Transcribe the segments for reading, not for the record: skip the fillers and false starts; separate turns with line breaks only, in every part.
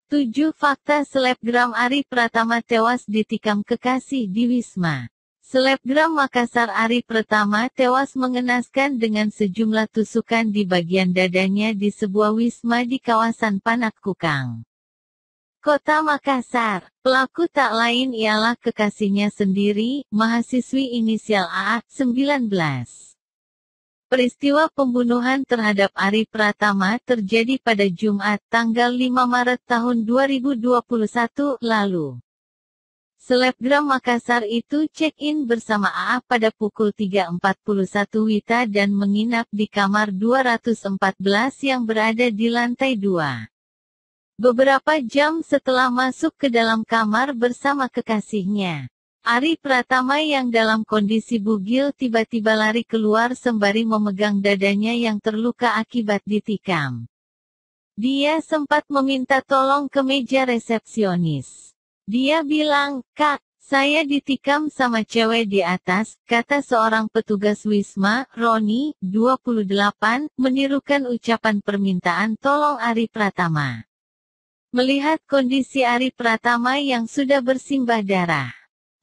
7 Fakta Selebgram Arie Pratama tewas ditikam kekasih di Wisma. Selebgram Makassar Arie Pratama tewas mengenaskan dengan sejumlah tusukan di bagian dadanya di sebuah wisma di kawasan Panakukang, Kota Makassar. Pelaku tak lain ialah kekasihnya sendiri, mahasiswi inisial AA, 19. Peristiwa pembunuhan terhadap Arie Pratama terjadi pada Jumat, tanggal 5 Maret tahun 2021 lalu. Selebgram Makassar itu check-in bersama AA pada pukul 3.41 WITA dan menginap di kamar 214 yang berada di lantai 2. Beberapa jam setelah masuk ke dalam kamar bersama kekasihnya, Arie Pratama yang dalam kondisi bugil tiba-tiba lari keluar sembari memegang dadanya yang terluka akibat ditikam. Dia sempat meminta tolong ke meja resepsionis. Dia bilang, "Kak, saya ditikam sama cewek di atas," kata seorang petugas Wisma, Roni, 28, menirukan ucapan permintaan tolong Arie Pratama. Melihat kondisi Arie Pratama yang sudah bersimbah darah,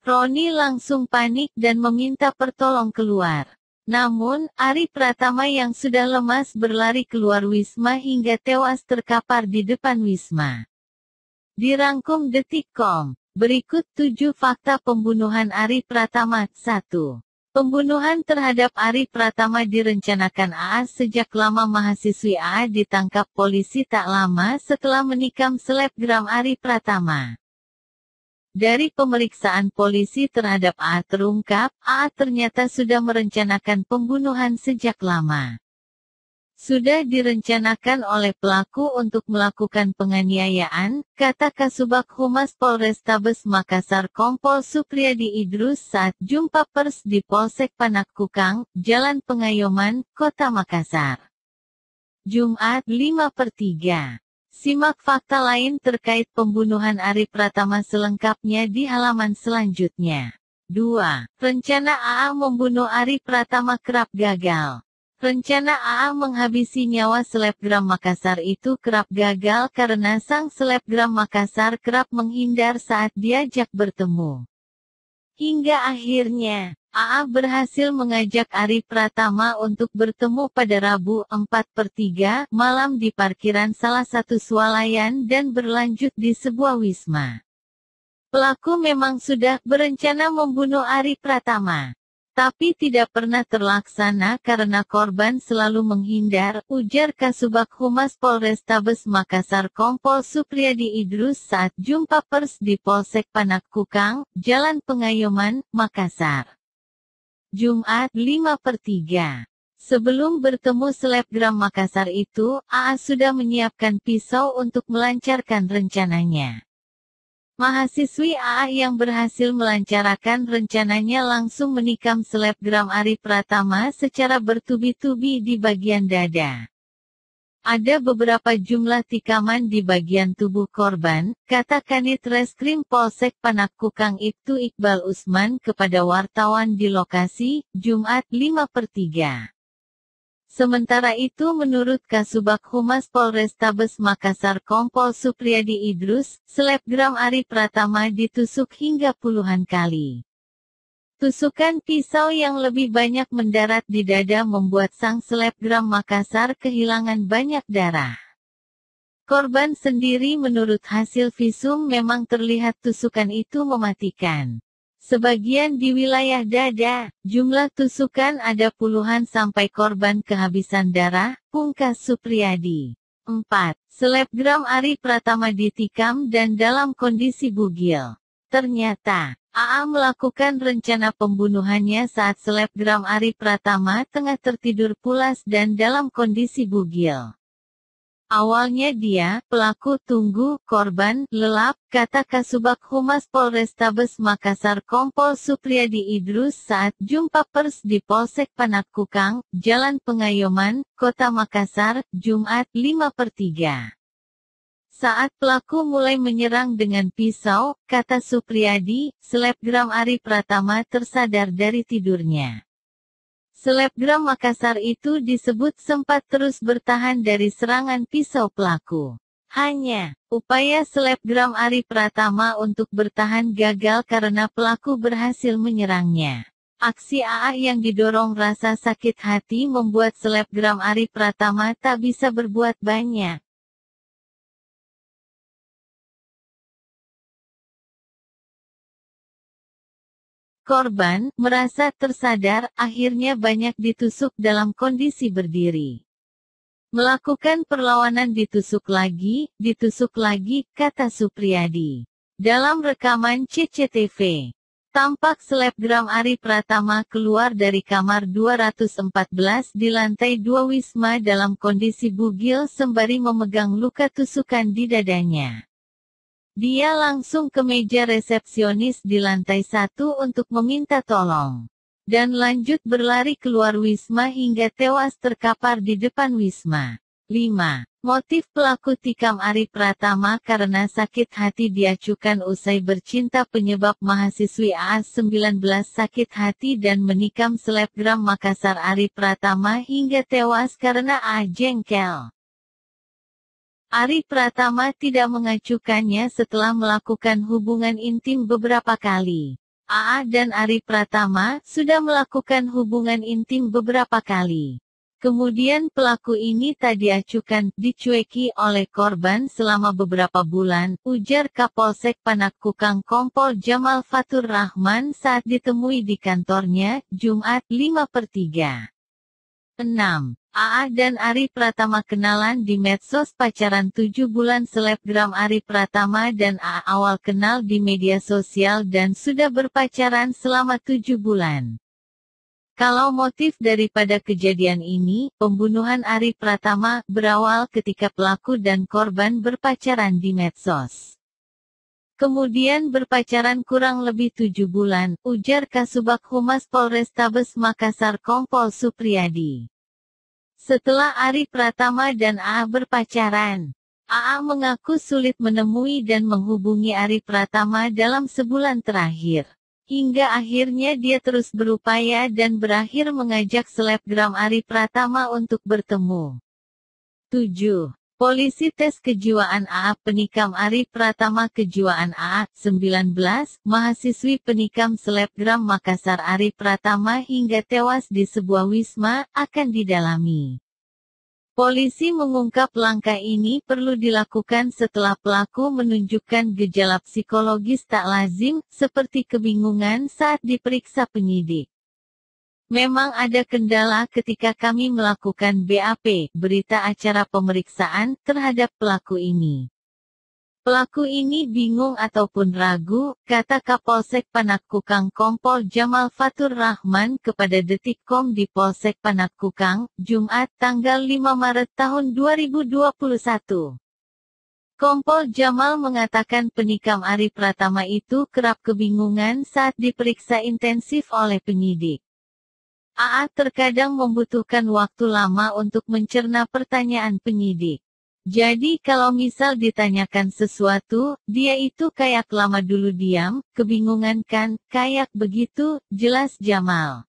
Roni langsung panik dan meminta pertolong keluar. Namun, Arie Pratama yang sudah lemas berlari keluar Wisma hingga tewas terkapar di depan Wisma. Dirangkum Detik.com. Berikut 7 fakta pembunuhan Arie Pratama. 1. Pembunuhan terhadap Arie Pratama direncanakan AA sejak lama. Mahasiswi AA ditangkap polisi tak lama setelah menikam selebgram Arie Pratama. Dari pemeriksaan polisi terhadap AA terungkap, AA ternyata sudah merencanakan pembunuhan sejak lama. Sudah direncanakan oleh pelaku untuk melakukan penganiayaan, kata Kasubag Humas Polrestabes Makassar Kompol Supriyadi Idrus saat jumpa pers di Polsek Panakukang, Jalan Pengayoman, Kota Makassar. Jumat, 5/3. Simak fakta lain terkait pembunuhan Arie Pratama selengkapnya di halaman selanjutnya. 2. Rencana AA membunuh Arie Pratama kerap gagal. Rencana AA menghabisi nyawa selebgram Makassar itu kerap gagal karena sang selebgram Makassar kerap menghindar saat diajak bertemu. Hingga akhirnya, AA berhasil mengajak Arie Pratama untuk bertemu pada Rabu 4/3 malam di parkiran salah satu swalayan dan berlanjut di sebuah wisma. Pelaku memang sudah berencana membunuh Arie Pratama, tapi tidak pernah terlaksana karena korban selalu menghindar, ujar Kasubag Humas Polrestabes Makassar Kompol Supriyadi Idrus saat jumpa pers di Polsek Panakukang, Jalan Pengayoman, Makassar. Jumat, 5/3. Sebelum bertemu selebgram Makassar itu, AA sudah menyiapkan pisau untuk melancarkan rencananya. Mahasiswi AA yang berhasil melancarkan rencananya langsung menikam selebgram Arie Pratama secara bertubi-tubi di bagian dada. Ada beberapa jumlah tikaman di bagian tubuh korban, kata Kanit Reskrim Polsek Panakukang Ibtu Iqbal Usman kepada wartawan di lokasi, Jumat, 5/3. Sementara itu menurut Kasubag Humas Polrestabes Makassar Kompol Supriyadi Idrus, selebgram Arie Pratama ditusuk hingga puluhan kali. Tusukan pisau yang lebih banyak mendarat di dada membuat sang selebgram Makassar kehilangan banyak darah. Korban sendiri menurut hasil visum memang terlihat tusukan itu mematikan. Sebagian di wilayah dada, jumlah tusukan ada puluhan sampai korban kehabisan darah, pungkas Supriyadi. 4. Selebgram Arie Pratama ditikam dan dalam kondisi bugil. Ternyata, AA melakukan rencana pembunuhannya saat selebgram Arie Pratama tengah tertidur pulas dan dalam kondisi bugil. Awalnya dia, pelaku tunggu, korban, lelap, kata Kasubag Humas Polrestabes Makassar Kompol Supriyadi Idrus saat jumpa pers di Polsek Panakukang, Jalan Pengayoman, Kota Makassar, Jumat, 5/3. Saat pelaku mulai menyerang dengan pisau, kata Supriyadi, selebgram Arie Pratama tersadar dari tidurnya. Selebgram Makassar itu disebut sempat terus bertahan dari serangan pisau pelaku. Hanya, upaya selebgram Ari Pratama untuk bertahan gagal karena pelaku berhasil menyerangnya. Aksi AA yang didorong rasa sakit hati membuat selebgram Ari Pratama tak bisa berbuat banyak. Korban merasa tersadar, akhirnya banyak ditusuk dalam kondisi berdiri. Melakukan perlawanan ditusuk lagi, kata Supriyadi. Dalam rekaman CCTV, tampak selebgram Ari Pratama keluar dari kamar 214 di lantai 2 Wisma dalam kondisi bugil sembari memegang luka tusukan di dadanya. Dia langsung ke meja resepsionis di lantai 1 untuk meminta tolong. Dan lanjut berlari keluar Wisma hingga tewas terkapar di depan Wisma. 5. Motif pelaku tikam Ari Pratama karena sakit hati diacukan usai bercinta penyebab mahasiswi AA19 sakit hati dan menikam selebgram Makassar Ari Pratama hingga tewas karena AA jengkel. Ari Pratama tidak mengacukannya setelah melakukan hubungan intim beberapa kali. AA dan Ari Pratama sudah melakukan hubungan intim beberapa kali. Kemudian pelaku ini tak diacukan, dicueki oleh korban selama beberapa bulan, ujar Kapolsek Panakukang Kompol Jamal Fatur Rahman saat ditemui di kantornya, Jumat, 5/3. 6. AA dan Ari Pratama kenalan di medsos pacaran 7 bulan. Selebgram Ari Pratama dan AA awal kenal di media sosial dan sudah berpacaran selama 7 bulan. Kalau motif daripada kejadian ini, pembunuhan Ari Pratama, berawal ketika pelaku dan korban berpacaran di medsos. Kemudian berpacaran kurang lebih 7 bulan, ujar Kasubag Humas Polrestabes Makassar Kompol Supriyadi. Setelah Ari Pratama dan AA berpacaran, AA mengaku sulit menemui dan menghubungi Ari Pratama dalam sebulan terakhir. Hingga akhirnya dia terus berupaya dan berakhir mengajak selebgram Ari Pratama untuk bertemu. 7. Polisi tes kejiwaan AA penikam Ari Pratama. Kejiwaan AA, 19, mahasiswi penikam selebgram Makassar Ari Pratama hingga tewas di sebuah wisma, akan didalami. Polisi mengungkap langkah ini perlu dilakukan setelah pelaku menunjukkan gejala psikologis tak lazim, seperti kebingungan saat diperiksa penyidik. Memang ada kendala ketika kami melakukan BAP, berita acara pemeriksaan, terhadap pelaku ini. Pelaku ini bingung ataupun ragu, kata Kapolsek Panakukang Kompol Jamal Fatur Rahman kepada Detikcom di Polsek Panakukang, Jumat, tanggal 5 Maret tahun 2021. Kompol Jamal mengatakan penikam Ari Pratama itu kerap kebingungan saat diperiksa intensif oleh penyidik. AA terkadang membutuhkan waktu lama untuk mencerna pertanyaan penyidik. Jadi kalau misal ditanyakan sesuatu, dia itu kayak lama dulu diam, kebingungan kan, kayak begitu, jelas Jamal.